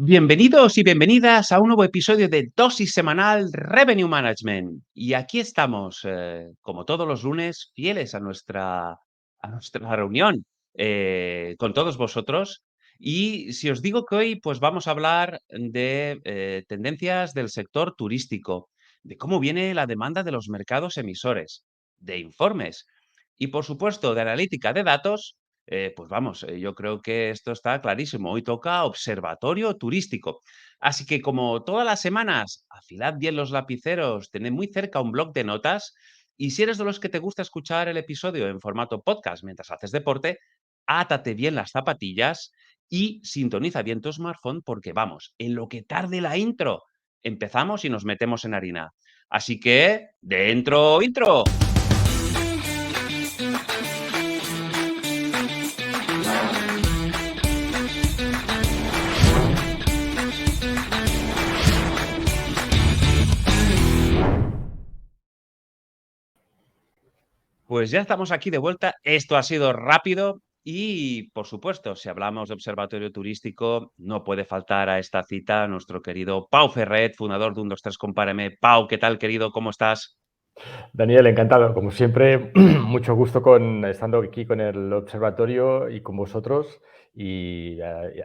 Bienvenidos y bienvenidas a un nuevo episodio de Dosis Semanal Revenue Management. Y aquí estamos, como todos los lunes, fieles a nuestra reunión con todos vosotros. Y si os digo que hoy pues vamos a hablar de tendencias del sector turístico, de cómo viene la demanda de los mercados emisores, de informes y, por supuesto, de analítica de datos. Pues vamos, yo creo que esto está clarísimo. Hoy toca observatorio turístico. Así que como todas las semanas, afilad bien los lapiceros, tened muy cerca un bloc de notas y si eres de los que te gusta escuchar el episodio en formato podcast mientras haces deporte, átate bien las zapatillas y sintoniza bien tu smartphone porque vamos, en lo que tarde la intro, empezamos y nos metemos en harina. Así que, dentro intro. Pues ya estamos aquí de vuelta. Esto ha sido rápido y, por supuesto, si hablamos de observatorio turístico, no puede faltar a esta cita nuestro querido Pau Ferret, fundador de 123 Compáreme. Pau, ¿qué tal, querido? ¿Cómo estás? Daniel, encantado. Como siempre, mucho gusto estando aquí con el observatorio y con vosotros y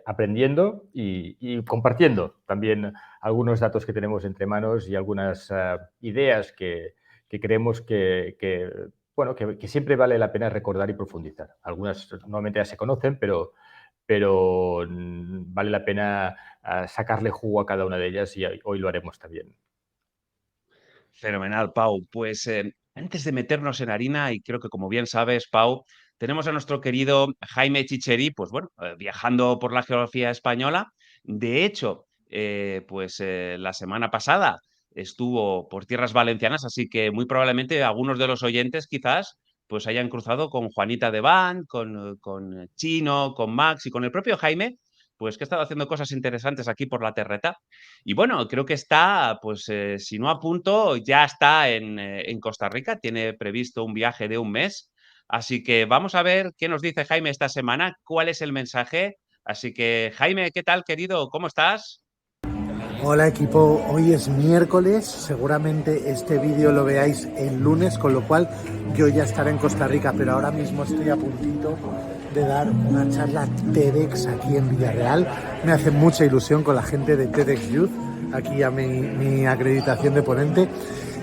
aprendiendo y compartiendo también algunos datos que tenemos entre manos y algunas ideas que creemos que siempre vale la pena recordar y profundizar. Algunas normalmente ya se conocen, pero vale la pena sacarle jugo a cada una de ellas y hoy lo haremos también. Fenomenal, Pau. Pues antes de meternos en harina, y creo que como bien sabes, Pau, tenemos a nuestro querido Jaime Chicheri, pues bueno, viajando por la geografía española. De hecho, la semana pasada estuvo por tierras valencianas, así que muy probablemente algunos de los oyentes quizás pues hayan cruzado con Juanita de Van, con Chino, con Max y con el propio Jaime, pues que ha estado haciendo cosas interesantes aquí por la terreta. Y bueno, creo que está, pues si no a punto, ya está en Costa Rica, tiene previsto un viaje de un mes. Así que vamos a ver qué nos dice Jaime esta semana, cuál es el mensaje. Así que Jaime, ¿qué tal, querido? ¿Cómo estás? Hola equipo, hoy es miércoles, seguramente este vídeo lo veáis el lunes, con lo cual yo ya estaré en Costa Rica, pero ahora mismo estoy a puntito de dar una charla TEDx aquí en Villarreal. Me hace mucha ilusión con la gente de TEDx Youth, aquí a mi acreditación de ponente.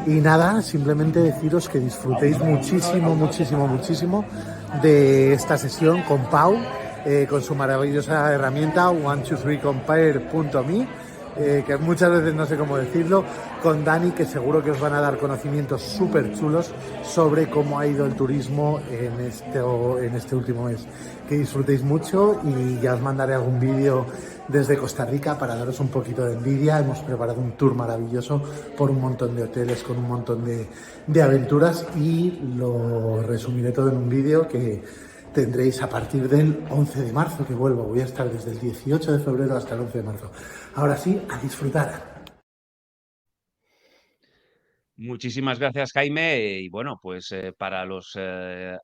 Y nada, simplemente deciros que disfrutéis muchísimo, muchísimo, muchísimo de esta sesión con Pau, con su maravillosa herramienta 123compare.me. Que muchas veces no sé cómo decirlo, con Dani, que seguro que os van a dar conocimientos súper chulos sobre cómo ha ido el turismo en este último mes. Que disfrutéis mucho y ya os mandaré algún vídeo desde Costa Rica para daros un poquito de envidia. Hemos preparado un tour maravilloso por un montón de hoteles con un montón de aventuras y lo resumiré todo en un vídeo que tendréis a partir del 11 de marzo que vuelvo. Voy a estar desde el 18 de febrero hasta el 11 de marzo. Ahora sí, a disfrutar. Muchísimas gracias, Jaime. Y bueno, pues para los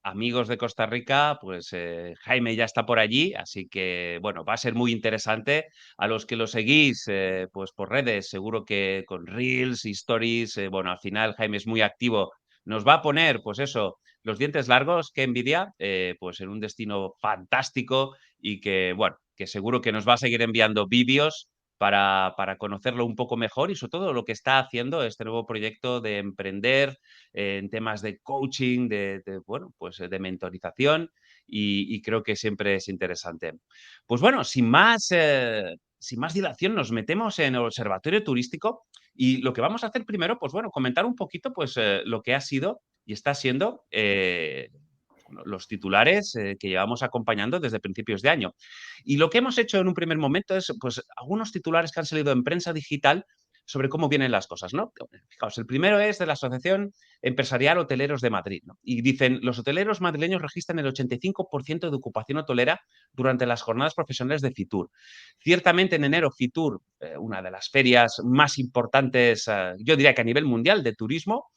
amigos de Costa Rica, pues Jaime ya está por allí, así que bueno, va a ser muy interesante. A los que lo seguís, pues por redes, seguro que con Reels y Stories, bueno, al final Jaime es muy activo. Nos va a poner, pues eso, los dientes largos, qué envidia, pues en un destino fantástico y que, bueno, que seguro que nos va a seguir enviando vídeos para conocerlo un poco mejor y sobre todo lo que está haciendo este nuevo proyecto de emprender en temas de coaching, bueno, pues de mentorización y creo que siempre es interesante. Pues bueno, sin más dilación, nos metemos en el observatorio turístico y lo que vamos a hacer primero, pues bueno, comentar un poquito pues lo que ha sido y está siendo los titulares que llevamos acompañando desde principios de año. Y lo que hemos hecho en un primer momento es, pues, algunos titulares que han salido en prensa digital sobre cómo vienen las cosas, ¿no? Fijaos, el primero es de la Asociación Empresarial Hoteleros de Madrid, ¿no? Y dicen, los hoteleros madrileños registran el 85% de ocupación hotelera durante las jornadas profesionales de Fitur. Ciertamente en enero Fitur, una de las ferias más importantes, yo diría que a nivel mundial de turismo,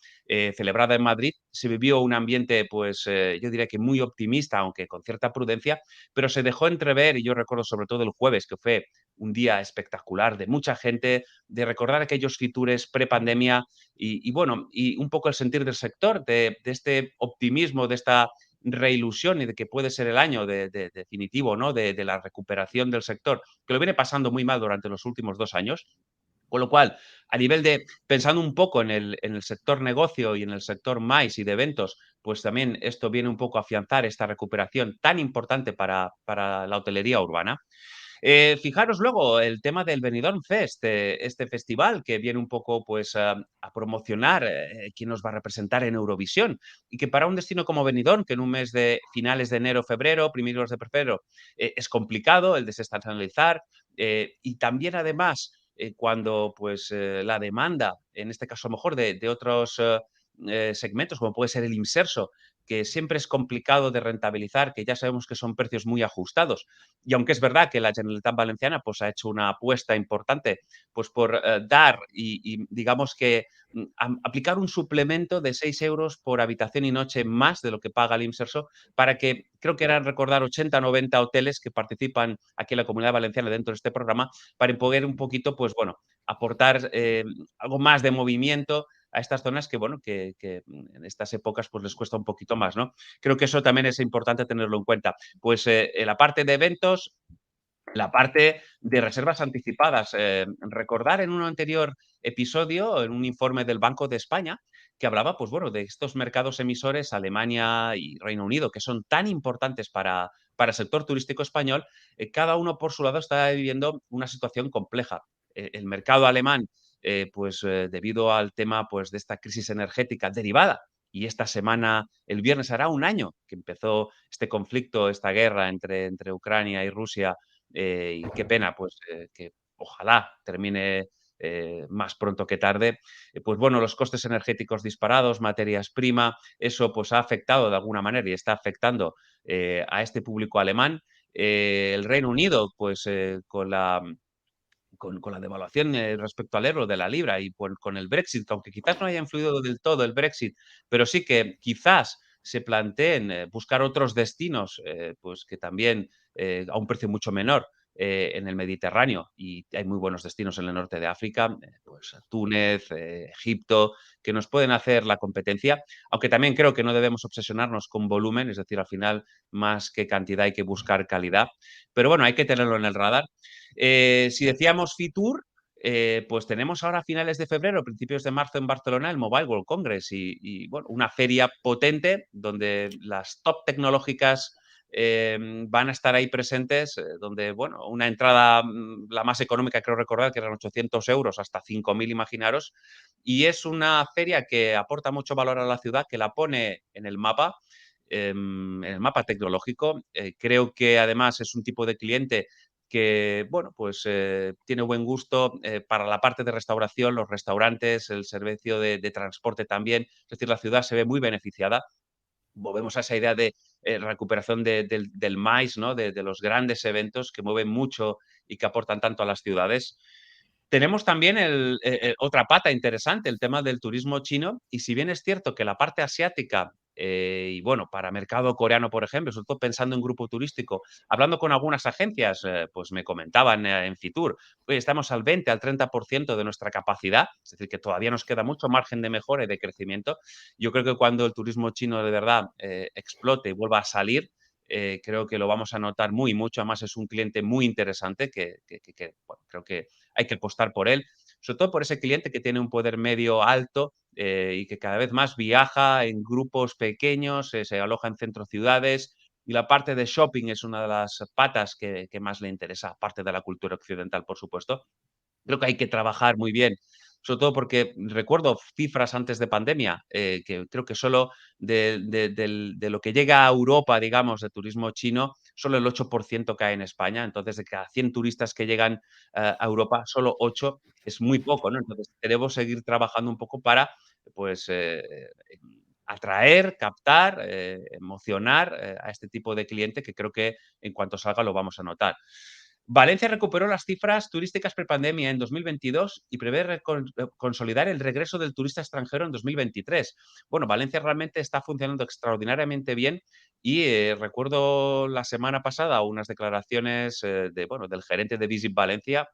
celebrada en Madrid, se vivió un ambiente, pues yo diría que muy optimista, aunque con cierta prudencia, pero se dejó entrever, y yo recuerdo sobre todo el jueves, que fue un día espectacular de mucha gente, de recordar aquellos Fitures prepandemia y bueno, y un poco el sentir del sector, de este optimismo, de esta reilusión y de que puede ser el año definitivo, ¿no? De la recuperación del sector, que lo viene pasando muy mal durante los últimos 2 años. Con lo cual, a nivel de, pensando un poco en el sector negocio y en el sector MICE y de eventos, pues también esto viene un poco a afianzar esta recuperación tan importante para la hotelería urbana. Fijaros luego el tema del Benidorm Fest, este festival que viene un poco pues, a promocionar quién nos va a representar en Eurovisión y que para un destino como Benidorm, que en un mes de finales de enero, febrero, primeros de febrero, es complicado el desestacionalizar y también además cuando pues, la demanda, en este caso a lo mejor de otros segmentos, como puede ser el inserso, que siempre es complicado de rentabilizar, que ya sabemos que son precios muy ajustados. Y aunque es verdad que la Generalitat Valenciana pues, ha hecho una apuesta importante pues, por dar y digamos que aplicar un suplemento de 6 euros por habitación y noche más de lo que paga el Imserso para que, creo que eran recordar 80 90 hoteles que participan aquí en la Comunidad Valenciana dentro de este programa para poder un poquito, pues bueno, aportar algo más de movimiento a estas zonas que, bueno, que en estas épocas pues les cuesta un poquito más, ¿no? Creo que eso también es importante tenerlo en cuenta. Pues en la parte de eventos, la parte de reservas anticipadas. Recordar en un anterior episodio, en un informe del Banco de España, que hablaba, pues bueno, de estos mercados emisores, Alemania y Reino Unido, que son tan importantes para el sector turístico español, cada uno por su lado está viviendo una situación compleja. El mercado alemán, pues debido al tema pues, de esta crisis energética derivada y esta semana, el viernes hará un año que empezó este conflicto, esta guerra entre Ucrania y Rusia, y qué pena, pues que ojalá termine más pronto que tarde. Pues bueno, los costes energéticos disparados, materias prima, eso pues ha afectado de alguna manera y está afectando a este público alemán. El Reino Unido, pues con la devaluación respecto al euro de la libra y con el Brexit, que aunque quizás no haya influido del todo el Brexit, pero sí que quizás se planteen buscar otros destinos, pues que también a un precio mucho menor en el Mediterráneo, y hay muy buenos destinos en el norte de África, pues Túnez, Egipto, que nos pueden hacer la competencia, aunque también creo que no debemos obsesionarnos con volumen, es decir, al final más que cantidad hay que buscar calidad, pero bueno, hay que tenerlo en el radar. Si decíamos Fitur, pues tenemos ahora a finales de febrero, principios de marzo en Barcelona el Mobile World Congress bueno, una feria potente donde las top tecnológicas van a estar ahí presentes, donde, bueno, una entrada, la más económica creo recordar que eran 800 euros, hasta 5.000, imaginaros, y es una feria que aporta mucho valor a la ciudad, que la pone en el mapa tecnológico. Creo que además es un tipo de cliente que, bueno, pues tiene buen gusto para la parte de restauración, los restaurantes, el servicio de transporte también. Es decir, la ciudad se ve muy beneficiada. Volvemos a esa idea de recuperación del MICE, ¿no? De los grandes eventos que mueven mucho y que aportan tanto a las ciudades. Tenemos también otra pata interesante, el tema del turismo chino, y si bien es cierto que la parte asiática, y bueno, para mercado coreano, por ejemplo, sobre todo pensando en grupo turístico, hablando con algunas agencias, pues me comentaban en Fitur, oye, estamos al 20, al 30% de nuestra capacidad, es decir, que todavía nos queda mucho margen de mejora y de crecimiento. Yo creo que cuando el turismo chino de verdad explote y vuelva a salir, creo que lo vamos a notar muy mucho. Además, es un cliente muy interesante que bueno, creo que hay que apostar por él, sobre todo por ese cliente que tiene un poder medio alto y que cada vez más viaja en grupos pequeños, se aloja en centro ciudades, y la parte de shopping es una de las patas que más le interesa, aparte de la cultura occidental, por supuesto. Creo que hay que trabajar muy bien, sobre todo porque recuerdo cifras antes de pandemia, que creo que solo de lo que llega a Europa, digamos, de turismo chino, solo el 8% cae en España. Entonces, de cada 100 turistas que llegan a Europa, solo 8 es muy poco, ¿no? Entonces, queremos seguir trabajando un poco para, pues, atraer, captar, emocionar a este tipo de cliente que creo que en cuanto salga lo vamos a notar. Valencia recuperó las cifras turísticas prepandemia en 2022 y prevé consolidar el regreso del turista extranjero en 2023. Bueno, Valencia realmente está funcionando extraordinariamente bien y recuerdo la semana pasada unas declaraciones del gerente de Visit Valencia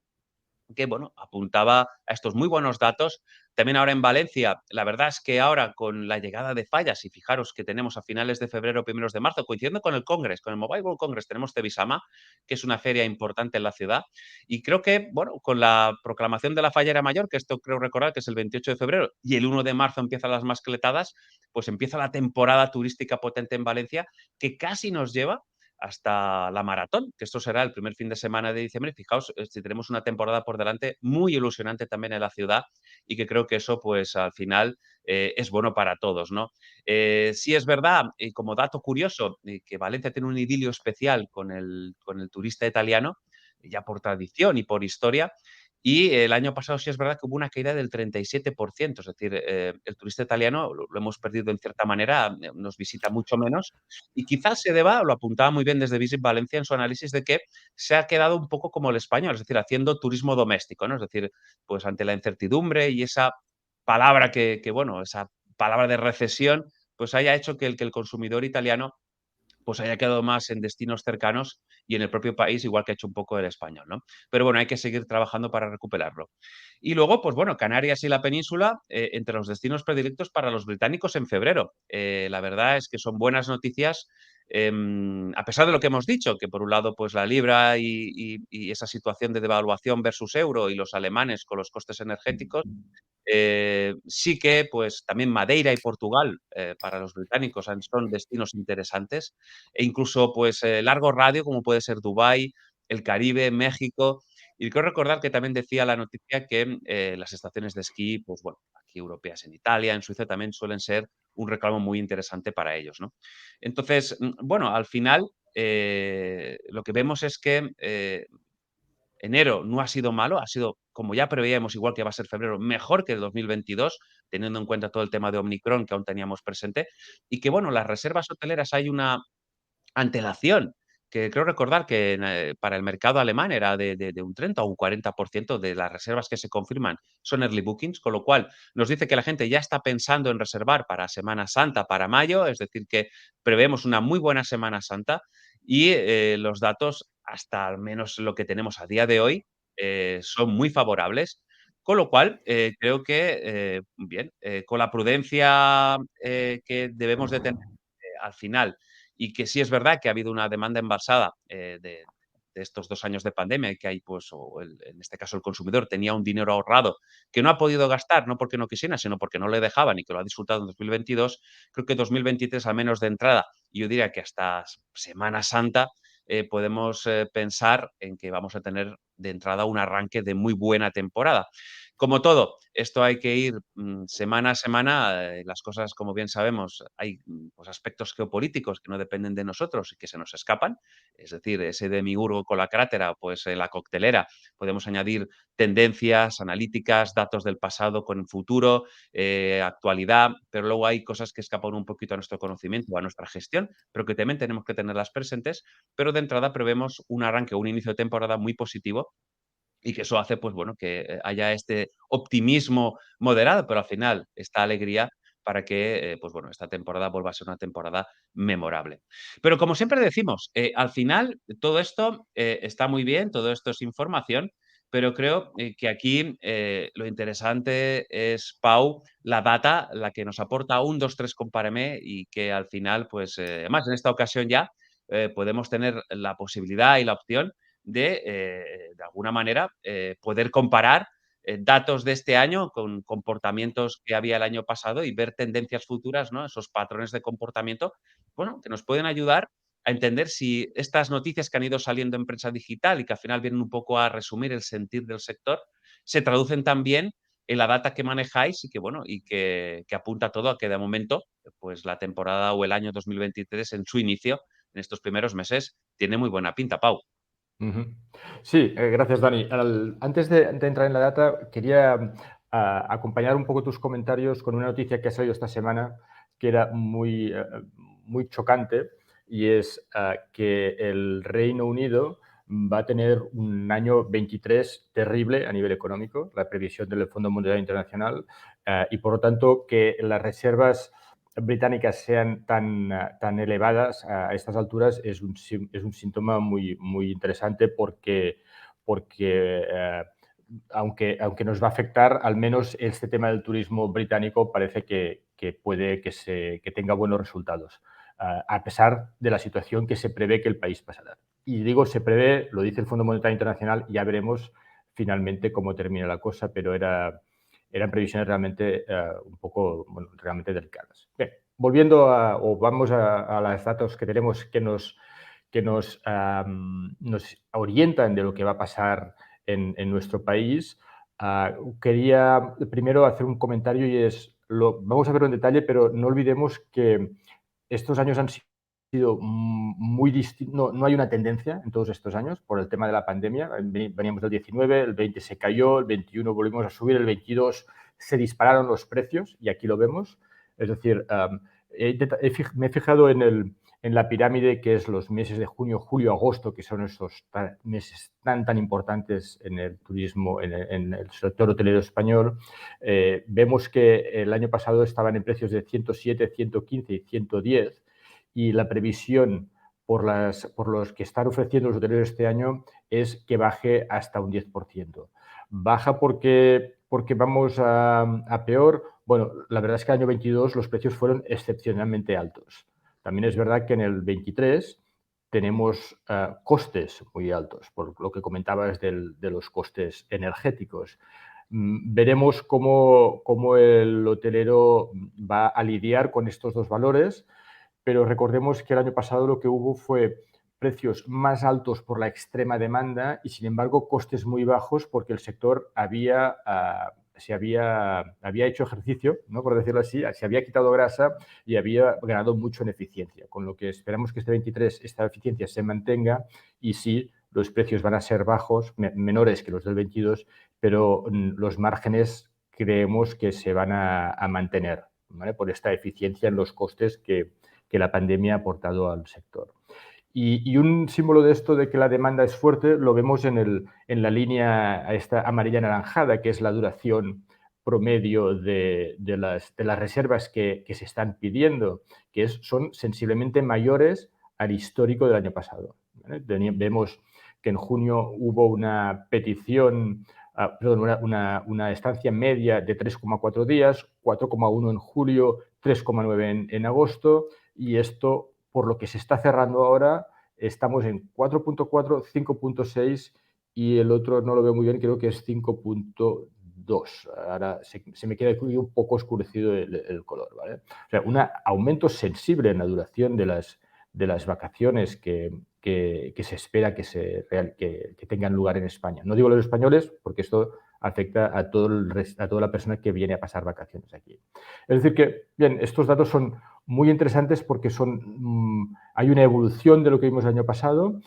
que, bueno, apuntaba a estos muy buenos datos. También ahora en Valencia, la verdad es que ahora con la llegada de fallas, y fijaros que tenemos a finales de febrero, primeros de marzo, coincidiendo con el Congress, con el Mobile World Congress, tenemos Tevisama, que es una feria importante en la ciudad. Y creo que, bueno, con la proclamación de la fallera mayor, que esto creo recordar que es el 28 de febrero, y el 1 de marzo empiezan las mascletadas, pues empieza la temporada turística potente en Valencia, que casi nos lleva hasta la maratón, que esto será el primer fin de semana de diciembre. Fijaos, si tenemos una temporada por delante muy ilusionante también en la ciudad y que creo que eso, pues al final es bueno para todos, ¿no? Sí es verdad, y como dato curioso, que Valencia tiene un idilio especial con el turista italiano, ya por tradición y por historia, y el año pasado sí es verdad que hubo una caída del 37%, es decir, el turista italiano lo hemos perdido en cierta manera, nos visita mucho menos y quizás se deba, lo apuntaba muy bien desde Visit Valencia en su análisis, de que se ha quedado un poco como el español, es decir, haciendo turismo doméstico, ¿no? Es decir, pues ante la incertidumbre y esa palabra bueno, esa palabra de recesión, pues haya hecho que el consumidor italiano pues haya quedado más en destinos cercanos y en el propio país, igual que ha hecho un poco el español, ¿no? Pero bueno, hay que seguir trabajando para recuperarlo. Y luego, pues bueno, Canarias y la península, entre los destinos predilectos para los británicos en febrero. La verdad es que son buenas noticias, a pesar de lo que hemos dicho, que por un lado, pues la libra y esa situación de devaluación versus euro y los alemanes con los costes energéticos, sí que, pues, también Madeira y Portugal, para los británicos son destinos interesantes e incluso, pues, largo radio, como puede ser Dubái, el Caribe, México. Y quiero recordar que también decía la noticia que, las estaciones de esquí, pues, bueno, aquí europeas en Italia, en Suiza, también suelen ser un reclamo muy interesante para ellos, ¿no? Entonces, bueno, al final, lo que vemos es que, enero no ha sido malo, ha sido, como ya preveíamos, igual que va a ser febrero, mejor que el 2022, teniendo en cuenta todo el tema de Omicron que aún teníamos presente, y que, bueno, las reservas hoteleras hay una antelación, que creo recordar que para el mercado alemán era de un 30 o un 40% de las reservas que se confirman son early bookings, con lo cual nos dice que la gente ya está pensando en reservar para Semana Santa, para mayo, es decir, que prevemos una muy buena Semana Santa y los datos, hasta al menos lo que tenemos a día de hoy, son muy favorables. Con lo cual, creo que, bien, con la prudencia que debemos de tener al final y que sí es verdad que ha habido una demanda envasada de estos 2 años de pandemia y que hay, pues, en este caso el consumidor tenía un dinero ahorrado que no ha podido gastar, no porque no quisiera, sino porque no le dejaban y que lo ha disfrutado en 2022. Creo que 2023, al menos de entrada, y yo diría que hasta Semana Santa, podemos pensar en que vamos a tener de entrada un arranque de muy buena temporada. Como todo, esto hay que ir semana a semana. Las cosas, como bien sabemos, hay pues, aspectos geopolíticos que no dependen de nosotros y que se nos escapan. Es decir, ese demiurgo con la crátera, pues en la coctelera podemos añadir tendencias analíticas, datos del pasado con el futuro, actualidad, pero luego hay cosas que escapan un poquito a nuestro conocimiento, a nuestra gestión, pero que también tenemos que tenerlas presentes. Pero de entrada prevemos un arranque, un inicio de temporada muy positivo y que eso hace, pues bueno, que haya este optimismo moderado, pero al final esta alegría para que, pues bueno, esta temporada vuelva a ser una temporada memorable. Pero como siempre decimos, al final todo esto está muy bien, todo esto es información, pero creo que aquí lo interesante es, Pau, la data, la que nos aporta un 2 3 compáreme y que al final, pues, además en esta ocasión ya podemos tener la posibilidad y la opción de alguna manera, poder comparar datos de este año con comportamientos que había el año pasado y ver tendencias futuras, ¿no? Esos patrones de comportamiento, bueno, que nos pueden ayudar a entender si estas noticias que han ido saliendo en prensa digital y que al final vienen un poco a resumir el sentir del sector, se traducen también en la data que manejáis y que, bueno, y que apunta todo a que de momento, pues la temporada o el año 2023 en su inicio, en estos primeros meses, tiene muy buena pinta, Pau. Ujú. Sí, gracias, Dani. Antes de entrar en la data, quería acompañar un poco tus comentarios con una noticia que ha salido esta semana que era muy chocante y es que el Reino Unido va a tener un año 23 terrible a nivel económico, la previsión del Fondo Monetario Internacional, y por lo tanto que las reservas británicas sean tan elevadas a estas alturas es un síntoma muy interesante porque aunque nos va a afectar, al menos este tema del turismo británico parece que puede que tenga buenos resultados, a pesar de la situación que se prevé que el país pasará. Y digo se prevé, lo dice el Fondo Monetario Internacional, ya veremos finalmente cómo termina la cosa, pero eran previsiones realmente un poco, bueno, realmente delicadas. Bien, volviendo o vamos a los datos que tenemos que nos orientan de lo que va a pasar en nuestro país. Quería primero hacer un comentario y vamos a verlo en detalle, pero no olvidemos que estos años han sido muy distintos, no hay una tendencia en todos estos años por el tema de la pandemia. Veníamos del 19, el 20 se cayó, el 21 volvimos a subir, el 22 se dispararon los precios y aquí lo vemos. Es decir, me he fijado en la pirámide, que es los meses de junio, julio, agosto, que son estos meses tan importantes en el turismo, en el sector hotelero español. Vemos que el año pasado estaban en precios de 107, 115 y 110, y la previsión por los que están ofreciendo los hoteleros este año es que baje hasta un 10%. Baja porque vamos a peor. Bueno, la verdad es que el año 22 los precios fueron excepcionalmente altos. También es verdad que en el 23 tenemos costes muy altos, por lo que comentabas de los costes energéticos. Veremos cómo el hotelero va a lidiar con estos dos valores, pero recordemos que el año pasado lo que hubo fue precios más altos por la extrema demanda y, sin embargo, costes muy bajos porque el sector había hecho ejercicio, ¿no?, por decirlo así, se había quitado grasa y había ganado mucho en eficiencia, con lo que esperamos que este 23 esta eficiencia se mantenga y sí, los precios van a ser bajos, menores que los del 22, pero los márgenes creemos que se van a mantener, ¿vale?, por esta eficiencia en los costes que la pandemia ha aportado al sector. Y un símbolo de esto, de que la demanda es fuerte, lo vemos en la línea esta amarilla anaranjada, que es la duración promedio de las reservas que se están pidiendo, que son sensiblemente mayores al histórico del año pasado, ¿vale? Vemos que en junio hubo una petición, una estancia media de 3,4 días, 4,1 en julio, 3,9 en agosto, y esto, por lo que se está cerrando ahora, estamos en 4,4, 5,6 y el otro no lo veo muy bien, creo que es 5,2. Ahora se me queda un poco oscurecido el color, ¿vale? O sea, un aumento sensible en la duración de las vacaciones que se espera que tengan lugar en España. No digo los españoles porque esto afecta a toda la persona que viene a pasar vacaciones aquí. Es decir que, bien, estos datos son muy interesantes porque hay una evolución de lo que vimos el año pasado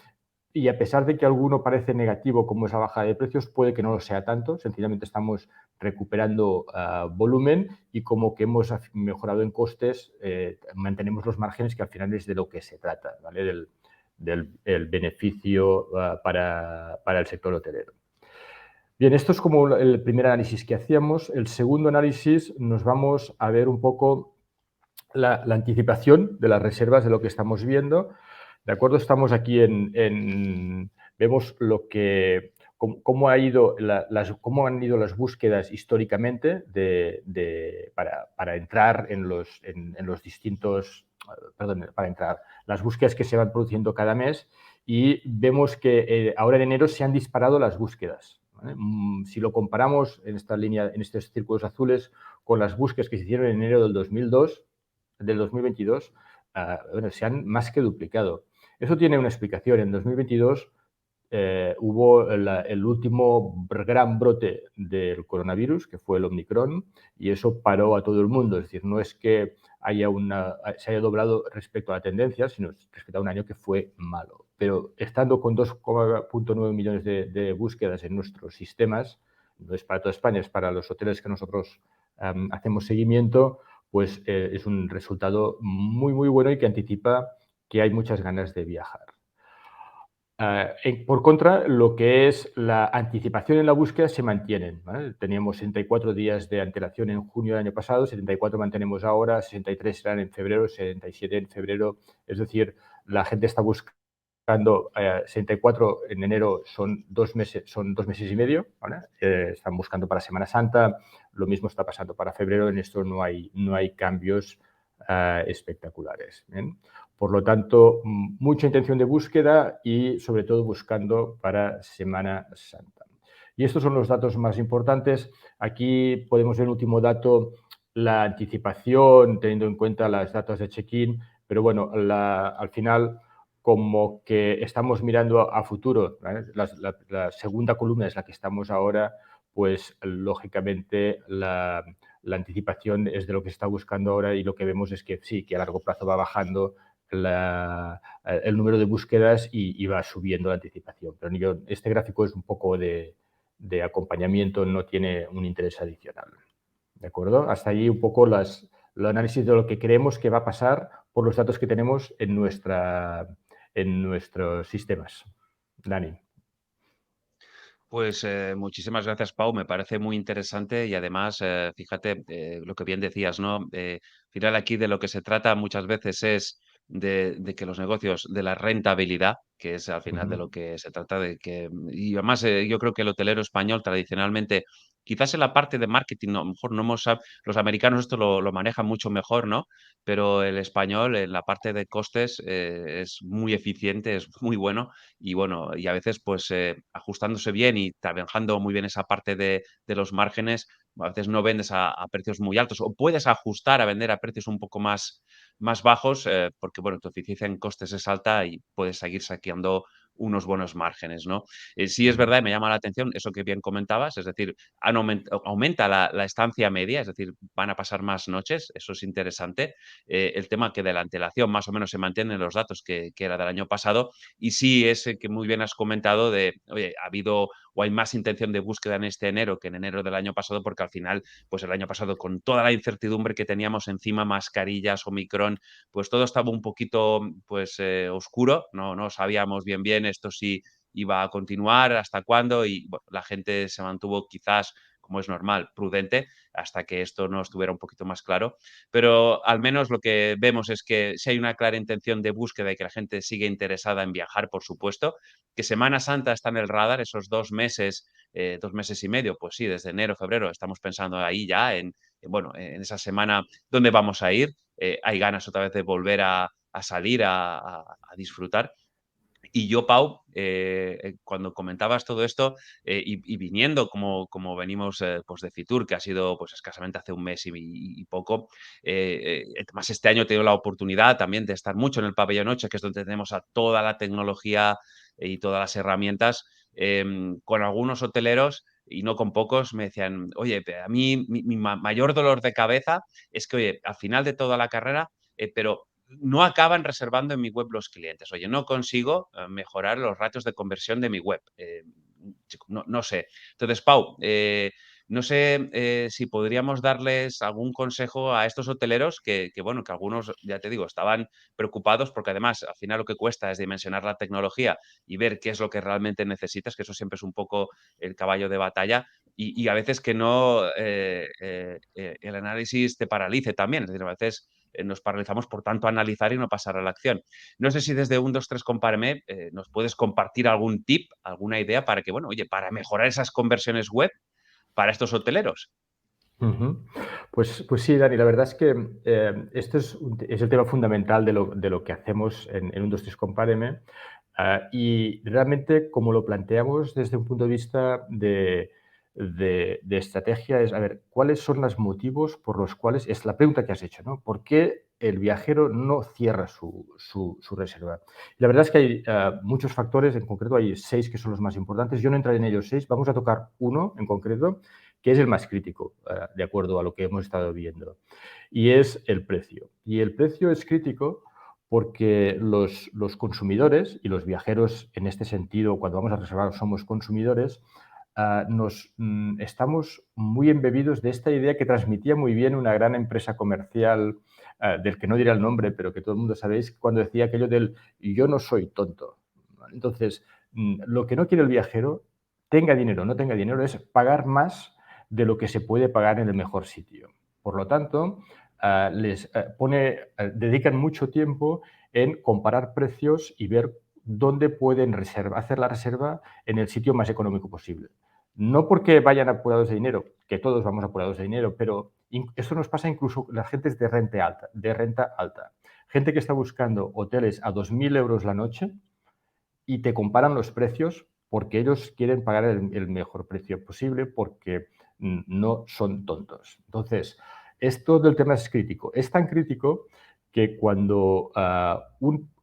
y, a pesar de que alguno parece negativo, como esa bajada de precios, puede que no lo sea tanto. Sencillamente estamos recuperando volumen y, como que hemos mejorado en costes, mantenemos los márgenes, que al final es de lo que se trata, ¿vale?, del beneficio para el sector hotelero. Bien, esto es como el primer análisis que hacíamos. El segundo análisis nos vamos a ver un poco la anticipación de las reservas de lo que estamos viendo. ¿De acuerdo? Estamos aquí vemos cómo han ido las búsquedas históricamente para entrar las búsquedas que se van produciendo cada mes, y vemos que ahora en enero se han disparado las búsquedas, ¿vale? Si lo comparamos en esta línea, en estos círculos azules, con las búsquedas que se hicieron en enero del 2022, se han más que duplicado. Eso tiene una explicación. En 2022 hubo el último gran brote del coronavirus, que fue el Omicron, y eso paró a todo el mundo. Es decir, no es que se haya doblado respecto a la tendencia, sino respecto a un año que fue malo. Pero estando con 2,9 millones de búsquedas en nuestros sistemas, no es para toda España, es para los hoteles que nosotros hacemos seguimiento, pues es un resultado muy bueno y que anticipa que hay muchas ganas de viajar. Por contra, lo que es la anticipación en la búsqueda se mantienen, ¿vale? Teníamos 64 días de antelación en junio del año pasado, 74 mantenemos ahora, 63 serán en febrero, 77 en febrero. Es decir, la gente está buscando 64 en enero son 2 meses y medio, ¿vale? Están buscando para Semana Santa, lo mismo está pasando para febrero, en esto no hay cambios espectaculares. ¿Bien? Por lo tanto, mucha intención de búsqueda y, sobre todo, buscando para Semana Santa. Y estos son los datos más importantes. Aquí podemos ver el último dato, la anticipación, teniendo en cuenta las datas de check-in, pero bueno, al final, como que estamos mirando a futuro, ¿vale? La segunda columna es la que estamos ahora, pues lógicamente la anticipación es de lo que se está buscando ahora y lo que vemos es que sí, que a largo plazo va bajando el número de búsquedas y va subiendo la anticipación. Pero este gráfico es un poco de acompañamiento, no tiene un interés adicional. ¿De acuerdo? Hasta allí un poco el análisis de lo que creemos que va a pasar por los datos que tenemos en nuestros sistemas. Dani. Pues muchísimas gracias, Pau. Me parece muy interesante y además, fíjate lo que bien decías, ¿no? Al final aquí de lo que se trata muchas veces es de que los negocios, de la rentabilidad, que es al final de lo que se trata de que... Y además yo creo que el hotelero español tradicionalmente, quizás en la parte de marketing, no, a lo mejor no hemos... Los americanos esto lo manejan mucho mejor, ¿no? Pero el español en la parte de costes es muy eficiente, es muy bueno y bueno, y a veces pues ajustándose bien y trabajando muy bien esa parte de los márgenes, a veces no vendes a precios muy altos o puedes ajustar a vender a precios un poco más bajos porque bueno, tu eficiencia en costes es alta y puedes seguir saqueando unos buenos márgenes, ¿no? Sí es verdad y me llama la atención eso que bien comentabas, es decir, aumenta la estancia media, es decir, van a pasar más noches, eso es interesante. El tema que de la antelación más o menos se mantienen los datos que era del año pasado y sí, ese que muy bien has comentado de, oye, ha habido o hay más intención de búsqueda en este enero que en enero del año pasado, porque al final, pues el año pasado, con toda la incertidumbre que teníamos encima, mascarillas, Omicron, pues todo estaba un poquito, pues, oscuro, no sabíamos bien esto si iba a continuar, hasta cuándo, y bueno, la gente se mantuvo quizás, como es normal, prudente, hasta que esto no estuviera un poquito más claro. Pero al menos lo que vemos es que si hay una clara intención de búsqueda y que la gente sigue interesada en viajar, por supuesto, que Semana Santa está en el radar, esos 2 meses y medio, pues sí, desde enero, febrero, estamos pensando ahí ya bueno, en esa semana dónde vamos a ir. Hay ganas otra vez de volver a salir, a disfrutar. Y yo, Pau, cuando comentabas todo esto y viniendo como venimos pues de Fitur, que ha sido pues escasamente hace un mes y poco, más este año he tenido la oportunidad también de estar mucho en el pabellón 8, que es donde tenemos a toda la tecnología y todas las herramientas, con algunos hoteleros y no con pocos, me decían, oye, a mí mi mayor dolor de cabeza es que, oye, al final de toda la carrera, pero no acaban reservando en mi web los clientes. Oye, no consigo mejorar los ratios de conversión de mi web. No sé. Entonces, Pau, no sé si podríamos darles algún consejo a estos hoteleros bueno, que algunos, ya te digo, estaban preocupados porque además al final lo que cuesta es dimensionar la tecnología y ver qué es lo que realmente necesitas, que eso siempre es un poco el caballo de batalla y a veces que no el análisis te paralice también. Es decir, a veces nos paralizamos por tanto analizar y no pasar a la acción. No sé si desde 1, 2, 3 Compáreme nos puedes compartir algún tip, alguna idea para que, bueno, oye, para mejorar esas conversiones web para estos hoteleros. Pues sí, Dani, la verdad es que esto es el tema fundamental de lo que hacemos en 1, 2, 3 Compáreme y realmente como lo planteamos desde un punto de vista de estrategia es, a ver, ¿cuáles son los motivos por los cuales, es la pregunta que has hecho, ¿no? ¿Por qué el viajero no cierra su reserva? Y la verdad es que hay muchos factores, en concreto hay 6 que son los más importantes. Yo no entraré en ellos 6, vamos a tocar uno en concreto, que es el más crítico, de acuerdo a lo que hemos estado viendo, y es el precio. Y el precio es crítico porque los consumidores y los viajeros, en este sentido, cuando vamos a reservar somos consumidores, estamos muy embebidos de esta idea que transmitía muy bien una gran empresa comercial, del que no diré el nombre, pero que todo el mundo sabéis, cuando decía aquello del yo no soy tonto. Entonces, lo que no quiere el viajero, tenga dinero o no tenga dinero, es pagar más de lo que se puede pagar en el mejor sitio. Por lo tanto, dedican mucho tiempo en comparar precios y ver dónde pueden hacer la reserva en el sitio más económico posible. No porque vayan apurados de dinero, que todos vamos apurados de dinero, pero esto nos pasa incluso a la gente de renta alta. Gente que está buscando hoteles a 2.000 euros la noche y te comparan los precios porque ellos quieren pagar el mejor precio posible porque no son tontos. Entonces, esto del tema es crítico. Es tan crítico que cuando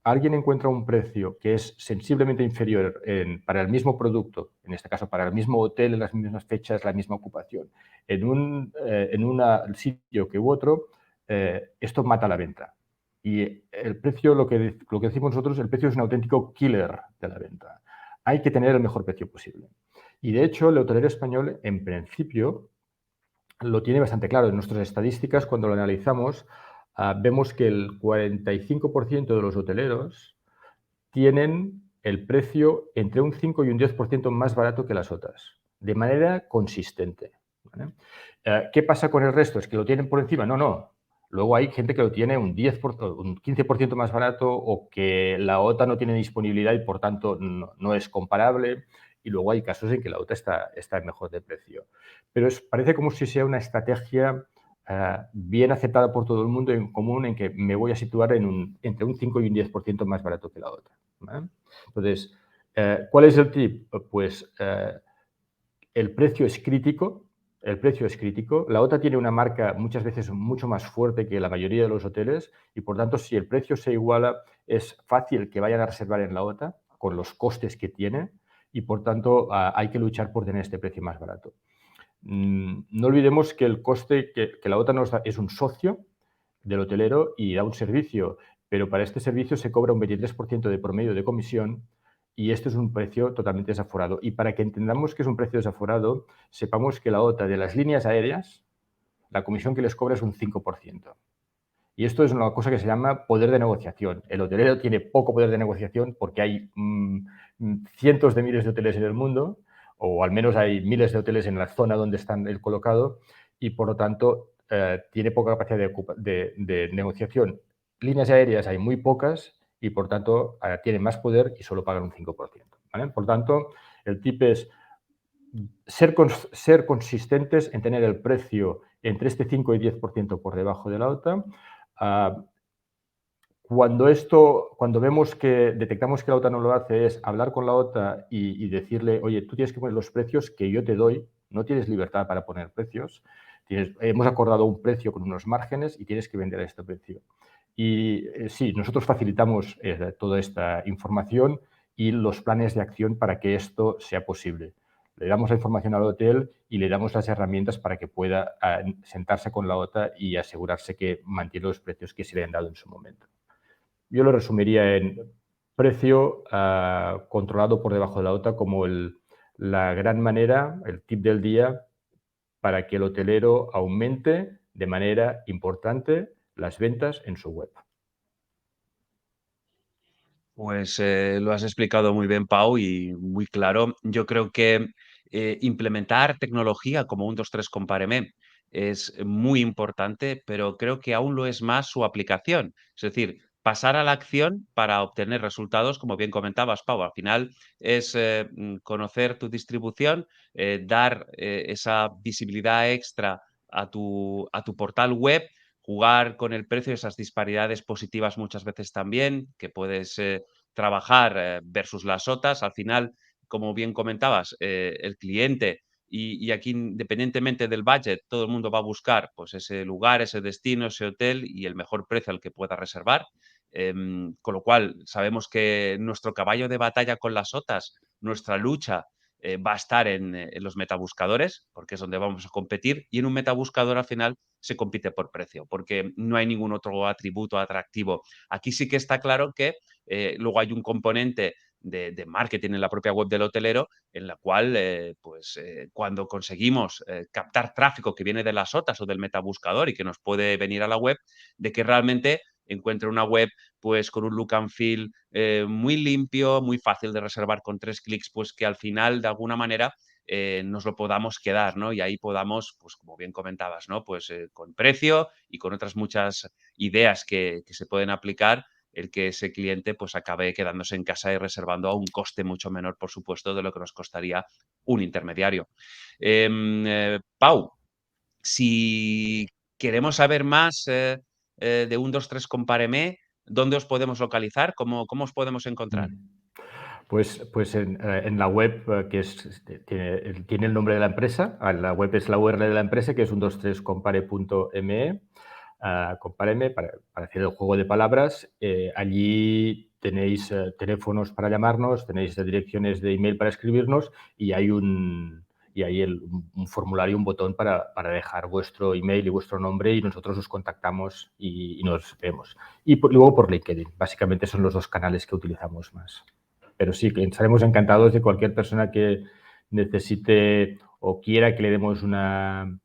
alguien encuentra un precio que es sensiblemente inferior para el mismo producto, en este caso para el mismo hotel, en las mismas fechas, la misma ocupación, en un sitio que u otro, esto mata la venta. Y el precio, lo que decimos nosotros, el precio es un auténtico killer de la venta. Hay que tener el mejor precio posible. Y de hecho, el hotelero español, en principio, lo tiene bastante claro. En nuestras estadísticas, cuando lo analizamos, vemos que el 45% de los hoteleros tienen el precio entre un 5 y un 10% más barato que las otras, de manera consistente. ¿Vale? ¿Qué pasa con el resto? ¿Es que lo tienen por encima? No, no. Luego hay gente que lo tiene un 15% más barato o que la OTA no tiene disponibilidad y por tanto no es comparable. Y luego hay casos en que la OTA está mejor de precio. Pero parece como si sea una estrategia bien aceptada por todo el mundo en común en que me voy a situar entre un 5 y un 10% más barato que la OTA. ¿Vale? Entonces, ¿cuál es el tip? Pues el precio es crítico. El precio es crítico. La OTA tiene una marca muchas veces mucho más fuerte que la mayoría de los hoteles y, por tanto, si el precio se iguala, es fácil que vayan a reservar en la OTA con los costes que tiene y, por tanto, hay que luchar por tener este precio más barato. No olvidemos que el coste que la OTA nos da es un socio del hotelero y da un servicio, pero para este servicio se cobra un 23% de promedio de comisión y este es un precio totalmente desaforado. Y para que entendamos que es un precio desaforado, sepamos que la OTA de las líneas aéreas, la comisión que les cobra es un 5%. Y esto es una cosa que se llama poder de negociación. El hotelero tiene poco poder de negociación porque hay cientos de miles de hoteles en el mundo, o al menos hay miles de hoteles en la zona donde están el colocado, y por lo tanto tiene poca capacidad de negociación. Líneas aéreas hay muy pocas y por tanto tienen más poder y solo pagan un 5%. ¿Vale? Por tanto, el tip es ser consistentes en tener el precio entre este 5 y 10% por debajo de la OTA. Cuando detectamos que la OTA no lo hace, es hablar con la OTA y decirle, oye, tú tienes que poner los precios que yo te doy, no tienes libertad para poner precios, hemos acordado un precio con unos márgenes y tienes que vender a este precio. Y sí, nosotros facilitamos toda esta información y los planes de acción para que esto sea posible. Le damos la información al hotel y le damos las herramientas para que pueda sentarse con la OTA y asegurarse que mantiene los precios que se le han dado en su momento. Yo lo resumiría en precio controlado por debajo de la OTA como la gran manera, el tip del día para que el hotelero aumente de manera importante las ventas en su web. Pues lo has explicado muy bien, Pau, y muy claro. Yo creo que implementar tecnología como un 2 3 Compáreme es muy importante, pero creo que aún lo es más su aplicación. Es decir, pasar a la acción para obtener resultados, como bien comentabas, Pau. Al final es conocer tu distribución, dar esa visibilidad extra a tu portal web, jugar con el precio, esas disparidades positivas muchas veces también, que puedes trabajar versus las OTAs. Al final, como bien comentabas, el cliente y aquí independientemente del budget, todo el mundo va a buscar pues ese lugar, ese destino, ese hotel y el mejor precio al que pueda reservar. Con lo cual, sabemos que nuestro caballo de batalla con las OTAs, nuestra lucha va a estar en los metabuscadores, porque es donde vamos a competir, y en un metabuscador al final se compite por precio, porque no hay ningún otro atributo atractivo. Aquí sí que está claro que luego hay un componente de marketing en la propia web del hotelero, en la cual, cuando conseguimos captar tráfico que viene de las OTAs o del metabuscador y que nos puede venir a la web, de que realmente encuentre una web pues con un look and feel muy limpio, muy fácil de reservar con 3 clics, pues que al final de alguna manera nos lo podamos quedar, ¿no? Y ahí podamos, pues como bien comentabas, ¿no? Pues con precio y con otras muchas ideas que se pueden aplicar, el que ese cliente pues acabe quedándose en casa y reservando a un coste mucho menor, por supuesto, de lo que nos costaría un intermediario. Pau, si queremos saber más de 1, 2, 3 Compáreme, ¿dónde os podemos localizar? ¿Cómo os podemos encontrar? Pues en la web, que tiene el nombre de la empresa, la web es la URL de la empresa, que es 123compare.me, Compáreme, para hacer el juego de palabras. Allí tenéis teléfonos para llamarnos, tenéis direcciones de email para escribirnos y hay un formulario, un botón para dejar vuestro email y vuestro nombre, y nosotros os contactamos y nos vemos. Y luego por LinkedIn. Básicamente son los 2 canales que utilizamos más. Pero sí, que estaremos encantados de cualquier persona que necesite o quiera que le demos una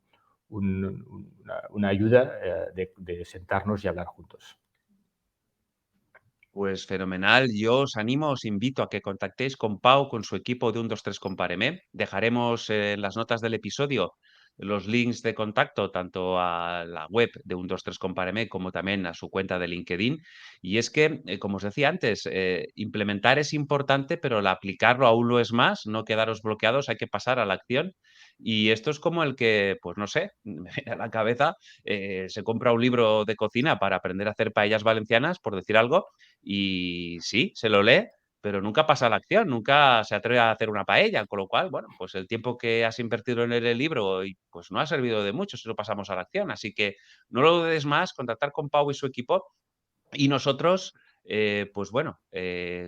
ayuda, de sentarnos y hablar juntos. Pues fenomenal. Yo os animo, os invito a que contactéis con Pau, con su equipo de 1, 2, 3 Compáreme. Dejaremos en las notas del episodio los links de contacto tanto a la web de 1, 2, 3 Compáreme como también a su cuenta de LinkedIn. Y es que, como os decía antes, implementar es importante, pero el aplicarlo aún lo es más. No quedaros bloqueados, hay que pasar a la acción. Y esto es como el que, pues no sé, me viene a la cabeza, se compra un libro de cocina para aprender a hacer paellas valencianas, por decir algo, y sí, se lo lee, pero nunca pasa a la acción, nunca se atreve a hacer una paella, con lo cual, bueno, pues el tiempo que has invertido en leer el libro y pues no ha servido de mucho si no pasamos a la acción. Así que no lo dudes más, contactar con Pau y su equipo, y nosotros, pues bueno,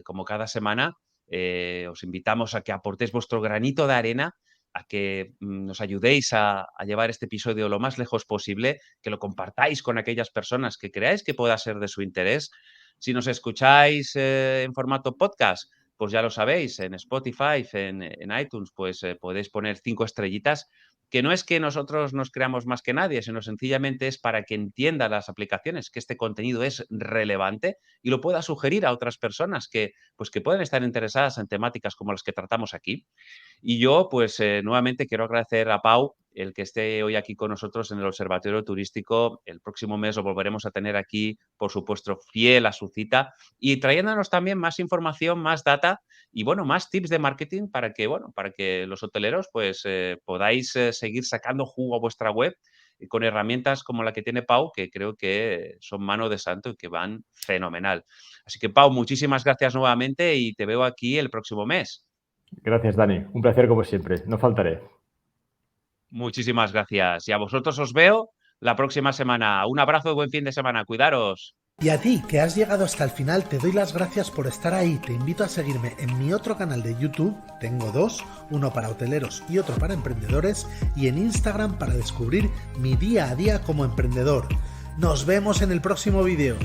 como cada semana, os invitamos a que aportéis vuestro granito de arena, a que nos ayudéis a llevar este episodio lo más lejos posible, que lo compartáis con aquellas personas que creáis que pueda ser de su interés. Si nos escucháis en formato podcast, pues ya lo sabéis, en Spotify, en iTunes, pues podéis poner 5 estrellitas, que no es que nosotros nos creamos más que nadie, sino sencillamente es para que entienda las aplicaciones que este contenido es relevante y lo pueda sugerir a otras personas que, pues, que pueden estar interesadas en temáticas como las que tratamos aquí. Y yo, pues, nuevamente quiero agradecer a Pau el que esté hoy aquí con nosotros en el Observatorio Turístico. El próximo mes lo volveremos a tener aquí, por supuesto, fiel a su cita y trayéndonos también más información, más data y, bueno, más tips de marketing para que, bueno, para que los hoteleros, pues, podáis seguir sacando jugo a vuestra web con herramientas como la que tiene Pau, que creo que son mano de santo y que van fenomenal. Así que, Pau, muchísimas gracias nuevamente y te veo aquí el próximo mes. Gracias, Dani. Un placer como siempre. No faltaré. Muchísimas gracias. Y a vosotros os veo la próxima semana. Un abrazo y buen fin de semana. Cuidaros. Y a ti, que has llegado hasta el final, te doy las gracias por estar ahí. Te invito a seguirme en mi otro canal de YouTube, tengo 2, uno para hoteleros y otro para emprendedores, y en Instagram para descubrir mi día a día como emprendedor. Nos vemos en el próximo vídeo.